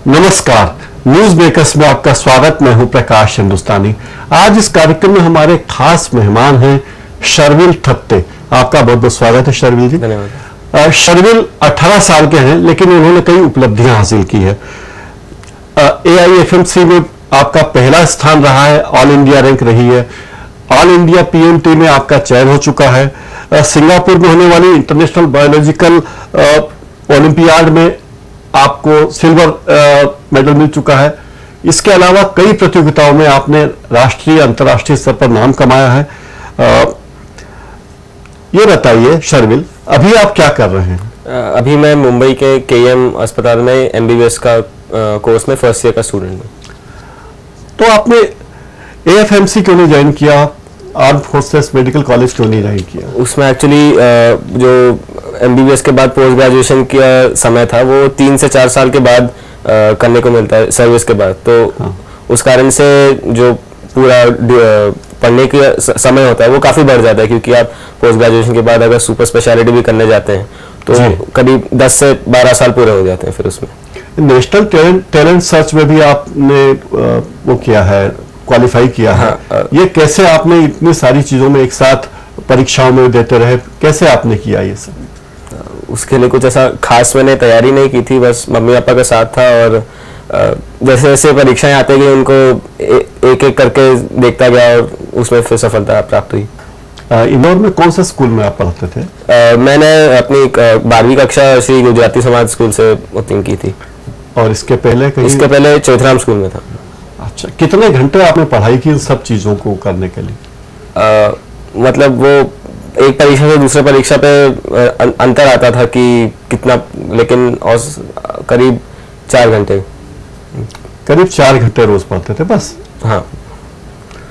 नमस्कार, news makers में आपका स्वागत। मैं हूं प्रकाश हिंदुस्तानी। आज इस कार्यक्रम में हमारे खास मेहमान हैं शर्विल थत्ते। आपका बहुत बहुत स्वागत है शर्विल जी। धन्यवाद। शर्विल 18 साल के हैं, लेकिन उन्होंने कई उपलब्धियां हासिल की है। AIFMC में आपका पहला स्थान रहा है, ऑल इंडिया रैंक रही है, ऑल इंडिया PMT में आपका चयन हो चुका है, सिंगापुर में होने वाली इंटरनेशनल बायोलॉजिकल ओलंपियाड में आपको सिल्वर मेडल मिल चुका है। इसके अलावा कई प्रतियोगिताओं में आपने राष्ट्रीय अंतर्राष्ट्रीय स्तर पर नाम कमाया है। ये बताइए शर्विल, अभी आप क्या कर रहे हैं? अभी मैं मुंबई के KM अस्पताल में MBBS का कोर्स में फर्स्ट ईयर का स्टूडेंट हूँ। तो आपने AFMC क्यों नहीं ज्वाइन किया? आर्म फोर्सेस मेडिकल कॉलेज क्यों नहीं ज्वाइन किया? उसमें एक्चुअली जो MBBS के बाद पोस्ट ग्रेजुएशन का समय था वो 3 से 4 साल के बाद करने को मिलता है सर्विस के बाद। तो उस कारण से जो पूरा पढ़ने का समय होता है वो काफ़ी बढ़ जाता है, क्योंकि आप पोस्ट ग्रेजुएशन के बाद अगर सुपर स्पेशलिटी भी करने जाते हैं तो करीब 10 से 12 साल पूरे हो जाते हैं फिर उसमें। नेशनल टैलेंट सर्च में भी आपने वो किया है, क्वालिफाई किया है। ये कैसे आपने इतनी सारी चीजों में एक साथ परीक्षाओं में देते रहे, कैसे आपने किया ये सब? उसके लिए कुछ ऐसा खास मैंने तैयारी नहीं की थी, बस मम्मी पापा का साथ था और जैसे जैसे परीक्षाएं आते गई उनको एक एक करके देखता गया और उसमें फिर सफलता प्राप्त हुई। इंदौर में कौन सा स्कूल में आप पढ़ते थे? मैंने अपनी 12वीं कक्षा श्री गुजराती समाज स्कूल से उत्तीर्ण की थी। और इसके पहले कहीं? इसके पहले चौथराम स्कूल में था। अच्छा, कितने घंटे आपने पढ़ाई की इन सब चीजों को करने के लिए? मतलब वो एक परीक्षा से दूसरे परीक्षा पे अंतर आता था कि कितना, लेकिन और करीब 4 घंटे। करीब 4 घंटे रोज पढ़ते थे बस? हाँ,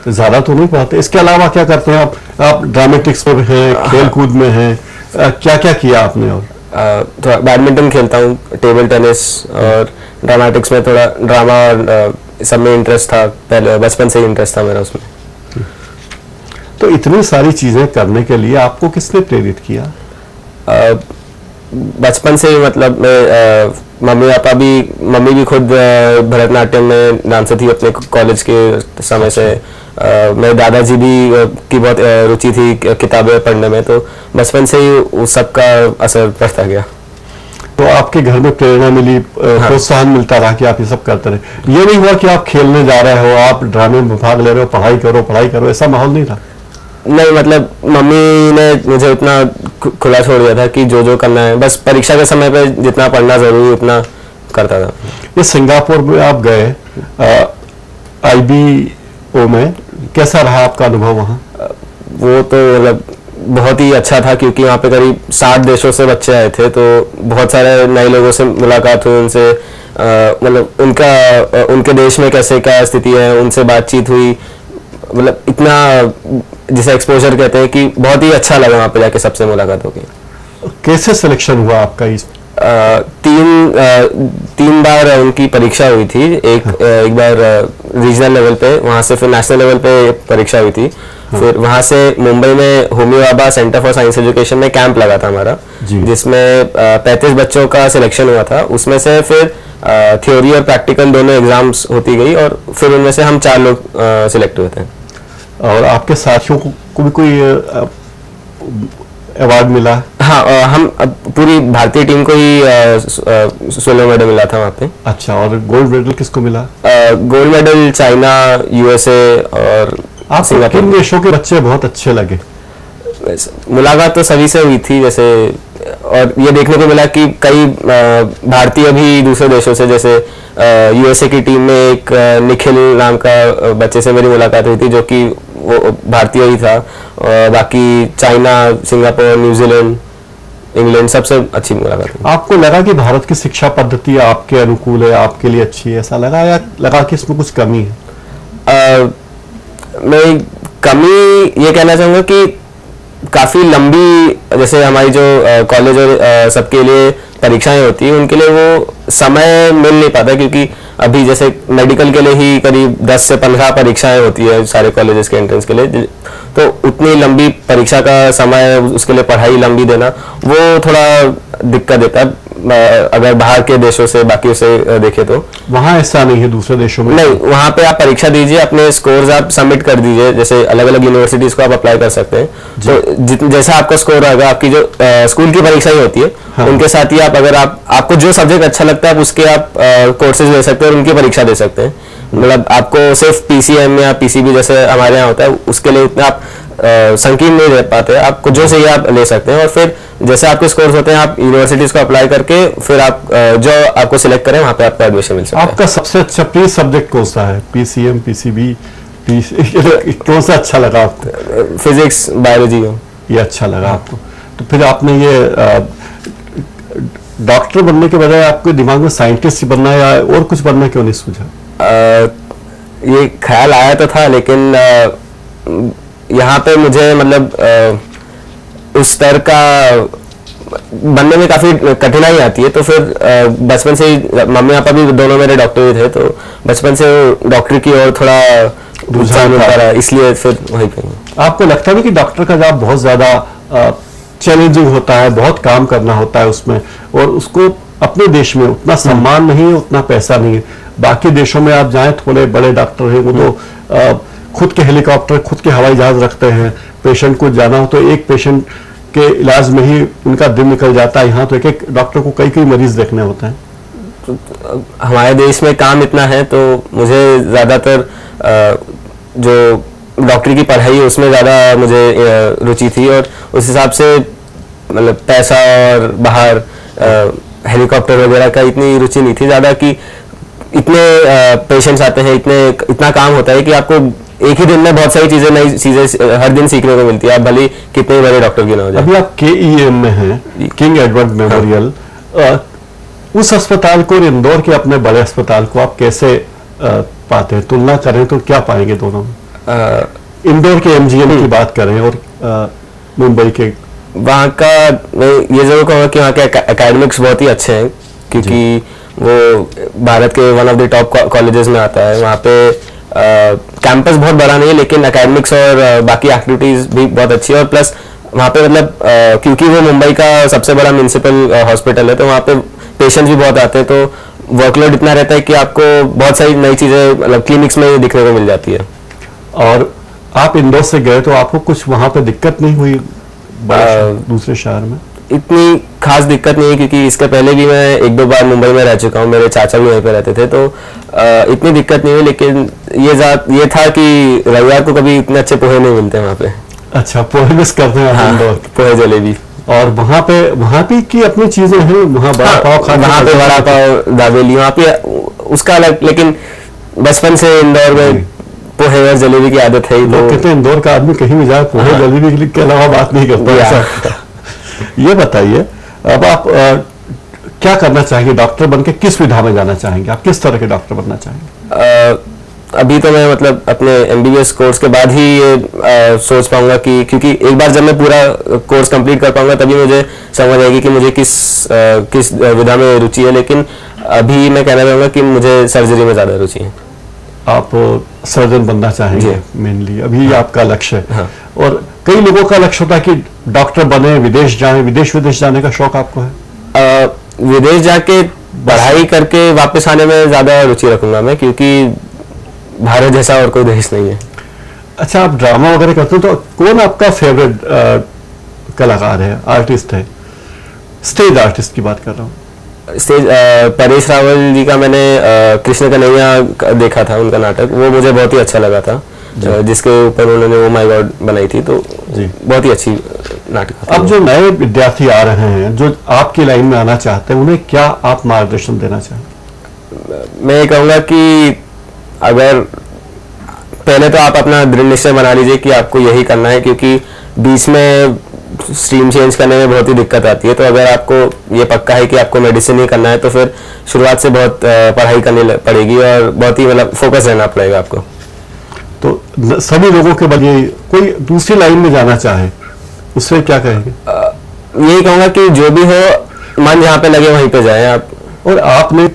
तो ज्यादा तो नहीं पढ़ते। इसके अलावा क्या करते हैं आप? आप ड्रामेटिक्स में हैं, खेल कूद में हैं, क्या क्या किया आपने? और थोड़ा बैडमिंटन खेलता हूँ, टेबल टेनिस, और ड्रामेटिक्स में थोड़ा ड्रामा और सब में इंटरेस्ट था, पहले बचपन से ही इंटरेस्ट था मेरा उसमें। तो इतनी सारी चीजें करने के लिए आपको किसने प्रेरित किया? बचपन से ही, मतलब मैं मम्मी भी खुद भरतनाट्यम में डांसर थी अपने कॉलेज के समय से। मेरे दादाजी भी की बहुत रुचि थी किताबें पढ़ने में, तो बचपन से ही उस सब का असर पड़ता गया। तो आपके घर में प्रेरणा मिली, प्रोत्साहन मिलता रहा कि आप ये सब करते रहे? ये नहीं हुआ कि आप खेलने जा रहे हो, आप ड्रामे में भाग ले रहे हो, पढ़ाई करो, ऐसा माहौल नहीं था? नहीं, मतलब मम्मी ने मुझे उतना खुला छोड़ दिया था कि जो करना है, बस परीक्षा के समय पे जितना पढ़ना जरूरी उतना करता था। ये सिंगापुर में आप गए, IBO में, कैसा रहा आपका अनुभव वहाँ? वो तो मतलब बहुत ही अच्छा था, क्योंकि वहाँ पे करीब 60 देशों से बच्चे आए थे, तो बहुत सारे नए लोगों से मुलाकात हुई, उनसे मतलब उनके देश में कैसे क्या स्थिति है उनसे बातचीत हुई। मतलब इतना, जिसे एक्सपोजर कहते हैं, कि बहुत ही अच्छा लगा वहाँ पे जाके सबसे मुलाकात होगी। कैसे सिलेक्शन हुआ आपका? इस 3 बार उनकी परीक्षा हुई थी। एक बार रीजनल लेवल पे, वहाँ से फिर नेशनल लेवल पे परीक्षा हुई थी। फिर वहाँ से मुंबई में Homi Bhabha centre for science education में कैंप लगा था हमारा, जिसमें 35 बच्चों का सिलेक्शन हुआ था। उसमें से फिर थ्योरी और प्रैक्टिकल दोनों एग्जाम्स होती गई और फिर उनमें से हम 4 लोग सिलेक्ट हुए थे। और आपके साथियों को भी कोई अवार्ड मिला? हाँ, हम पूरी भारतीय टीम को ही सिल्वर मेडल मिला था वहाँ पे। अच्छा, और गोल्ड मेडल किसको मिला? गोल्ड मेडल चाइना, USA और आपको किन देशों के बच्चे बहुत अच्छे लगे? मुलाकात तो सभी से हुई थी जैसे, और ये देखने को मिला कि कई भारतीय भी दूसरे देशों से, जैसे USA की टीम में एक निखिल नाम का बच्चे से मेरी मुलाकात हुई थी, जो कि वो भारतीय ही था। और बाकी चाइना, सिंगापुर, न्यूजीलैंड, इंग्लैंड, सबसे अच्छी मुलाकात हुई। आपको लगा कि भारत की शिक्षा पद्धति आपके अनुकूल है, आपके लिए अच्छी है, ऐसा लगा, या लगा कि इसमें कुछ कमी है? मैं कमी ये कहना चाहूँगा कि काफ़ी लंबी, जैसे हमारी जो कॉलेज और सबके लिए परीक्षाएं होती हैं, उनके लिए वो समय मिल नहीं पाता, क्योंकि अभी जैसे मेडिकल के लिए ही करीब 10 से 15 परीक्षाएं होती है सारे कॉलेजेस के एंट्रेंस के लिए, तो उतनी लंबी परीक्षा का समय, उसके लिए पढ़ाई लंबी देना, वो थोड़ा दिक्कत देता है अगर बाहर के देशों से बाकी से देखे तो। वहाँ ऐसा नहीं है दूसरे देशों में? नहीं, वहाँ पे आप परीक्षा दीजिए, अपने स्कोर्स आप सबमिट कर दीजिए, जैसे अलग अलग यूनिवर्सिटीज को आप अप्लाई कर सकते हैं, तो जैसा आपका स्कोर आएगा, आपकी जो स्कूल की परीक्षा ही होती है, हाँ। उनके साथ ही आप अगर आपको जो सब्जेक्ट अच्छा लगता है आप उसके आप कोर्सेज ले सकते हैं और उनकी परीक्षा दे सकते हैं। मतलब आपको सिर्फ PCM या PCB जैसे हमारे यहाँ होता है उसके लिए उतना आप संकीर्ण नहीं रह पाते, आपको जो चाहिए आप ले सकते हैं, और फिर जैसे आपके स्कोर्स होते हैं आप यूनिवर्सिटीज को अप्लाई करके फिर आप जो आपको सिलेक्ट करें वहाँ पे आपको एडमिशन मिल सकता है। आपका सबसे अच्छा प्रिय सब्जेक्ट कौन सा है? PCM, PCB, कौन सा अच्छा लगा आपको? फिजिक्स, बायोलॉजी ये अच्छा लगा आपको? तो फिर आपने ये डॉक्टर बनने के बजाय आपके दिमाग में साइंटिस्ट बनना या और कुछ बनना क्यों नहीं सूझा? ये ख्याल आया तो था, लेकिन यहाँ पे मुझे मतलब उस स्तर का बनने में काफ़ी कठिनाई आती है, तो फिर बचपन से ही मम्मी पापा भी दोनों मेरे डॉक्टर ही थे, तो बचपन से डॉक्टर की ओर थोड़ा रुझान होता रहा, इसलिए फिर वहीं पे। आपको लगता है कि डॉक्टर का जॉब बहुत ज़्यादा चैलेंजिंग होता है, बहुत काम करना होता है उसमें, और उसको अपने देश में उतना सम्मान नहीं है, उतना पैसा नहीं है? बाकी देशों में आप जाएं, थोड़े बड़े डॉक्टर हैं वो तो खुद के हेलीकॉप्टर, खुद के हवाई जहाज रखते हैं, पेशेंट को जाना हो तो एक पेशेंट के इलाज में ही उनका दिन निकल जाता है। यहाँ तो एक एक डॉक्टर को कई कई मरीज देखने होते हैं। तो हमारे देश में काम इतना है, तो मुझे ज़्यादातर जो डॉक्टरी की पढ़ाई है उसमें ज़्यादा मुझे रुचि थी, और उस हिसाब से मतलब पैसा और बाहर हेलीकॉप्टर वगैरह का इतनी रुचि नहीं थी ज़्यादा, कि इतने पेशेंट्स आते हैं, इतना काम होता है कि आपको एक ही दिन में बहुत सारी चीजें, नई चीजें हर दिन सीखने को मिलती है, आप भले कितने बड़े डॉक्टर भी ना हो जाए। अभी आप KEM में हैं, किंग एडवर्ड मेमोरियल, उस अस्पताल को और इंदौर के अपने बड़े अस्पताल को आप कैसे पाते हैं? तुलना करें तो क्या पाएंगे दोनों में? इंदौर के MGM की बात करें और मुंबई के। वहाँ का मैं ये जरूर कहूँगा कि वहाँ के एकेडमिक्स बहुत ही अच्छे हैं, क्योंकि वो भारत के one of the top colleges में आता है। वहाँ पे कैंपस बहुत बड़ा नहीं है, लेकिन एकेडमिक्स और बाकी एक्टिविटीज भी बहुत अच्छी है, और प्लस वहाँ पे मतलब क्योंकि वो मुंबई का सबसे बड़ा म्यूनिसिपल हॉस्पिटल है, तो वहाँ पे पेशेंट्स भी बहुत आते हैं, तो वर्कलोड इतना रहता है कि आपको बहुत सारी नई चीज़ें मतलब क्लिनिक्स में दिखने को मिल जाती है। और आप इंदौर से गए तो आपको कुछ वहाँ पे दिक्कत नहीं हुई दूसरे शहर में? इतनी खास दिक्कत नहीं है, क्योंकि इसके पहले भी मैं एक दो बार मुंबई में रह चुका हूँ, मेरे चाचा भी वहीं पे रहते थे, तो इतनी दिक्कत नहीं हुई। लेकिन ये था कि रविवार को कभी इतने अच्छे पोहे नहीं मिलते वहाँ पे। अच्छा, पोहे मिस करते हैं? हाँ, पोहे जलेबी। और वहाँ पे की अपनी चीजें हैं, वहाँ बड़ा पाव खाते, वहाँ पे बड़ा पाव, दाबेली, वहाँ पे उसका अलग। लेकिन बचपन से इंदौर में पोहे और जलेबी की आदत है। लोग कहते हैं इंदौर का आदमी कहीं भी जाए पोहे जलेबी के अलावा बात नहीं करता। ये बताइए, अब आप क्या करना चाहेंगे? डॉक्टर बनके किस विधा में जाना चाहेंगे? आप किस तरह के डॉक्टर बनना चाहेंगे? अभी तो मैं मतलब अपने MBBS कोर्स के बाद ही ये सोच पाऊंगा, कि क्योंकि एक बार जब मैं पूरा कोर्स कंप्लीट कर पाऊंगा तभी मुझे समझ आएगी कि मुझे किस विधा में रुचि है। लेकिन अभी मैं कहना चाहूँगा कि मुझे सर्जरी में ज़्यादा रुचि है। आप सर्जन बनना चाहेंगे मेनली, अभी आपका लक्ष्य है। हाँ। और कई लोगों का लक्ष्य होता है कि डॉक्टर बने, विदेश जाएं, विदेश जाने का शौक आपको है? विदेश जाके पढ़ाई करके वापस आने में ज़्यादा रुचि रखूंगा मैं, क्योंकि भारत जैसा और कोई देश नहीं है। अच्छा, आप ड्रामा वगैरह करते हो, तो कौन आपका फेवरेट कलाकार है, आर्टिस्ट है? स्टेज आर्टिस्ट की बात कर रहा हूँ। स्टेज परेश रावल जी का मैंने कृष्ण कन्हैया देखा था, उनका नाटक, वो मुझे बहुत ही अच्छा लगा था, जिसके ऊपर उन्होंने वो माय गॉड बनाई थी, तो बहुत ही अच्छी नाटक। अब जो नए विद्यार्थी आ रहे हैं, जो आपकी लाइन में आना चाहते हैं, उन्हें क्या आप मार्गदर्शन देना चाहेंगे? मैं ये कहूँगा कि अगर पहले तो आप अपना दृढ़ निश्चय बना लीजिए कि आपको यही करना है, क्योंकि बीच में स्ट्रीम चेंज करने में बहुत ही दिक्कत आती है। तो अगर आपको ये पक्का है कि आपको मेडिसिन ही करना है, तो फिर शुरुआत से बहुत पढ़ाई करनी पड़ेगी और बहुत ही मतलब फोकस रहना पड़ेगा आपको। तो सभी लोगों के बजाय कोई दूसरी लाइन में जाना चाहे, उससे क्या कहेंगे? यही कहूँगा कि जो भी हो, मन जहाँ पे लगे वहीं पे जाएं आप। और आपने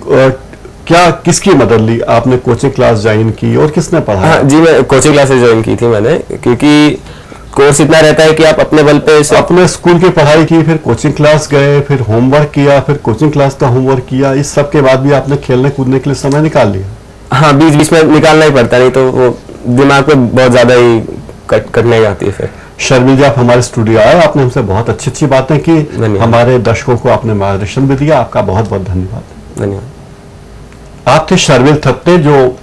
क्या किसकी मदद ली? आपने कोचिंग क्लास ज्वाइन की और किसने पढ़ाया? हाँ जी, मैं कोचिंग क्लासेस ज्वाइन की थी मैंने, क्योंकि कोर्स इतना रहता है कि आप अपने बल पे अपने स्कूल की पढ़ाई की, फिर कोचिंग क्लास गए, फिर होमवर्क किया, फिर कोचिंग क्लास का होमवर्क किया, इस सब के बाद भी आपने खेलने कूदने के लिए समय निकाल लिया। हाँ, बीच बीच में निकालना ही पड़ता, नहीं तो वो दिमाग पे बहुत ज्यादा ही कटने जाती है फिर। शर्मिल जी, आप हमारे स्टूडियो आए, आपने हमसे बहुत अच्छी अच्छी बातें की, हमारे दर्शकों को आपने मार्गदर्शन भी दिया, आपका बहुत बहुत धन्यवाद। धन्यवाद। आप थे शर्मिल थत्ते, जो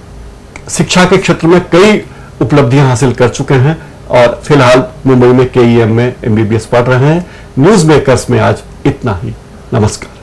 शिक्षा के क्षेत्र में कई उपलब्धियां हासिल कर चुके हैं और फिलहाल मुंबई में KEM में MBBS पढ़ रहे हैं। न्यूज मेकर्स में आज इतना ही। नमस्कार।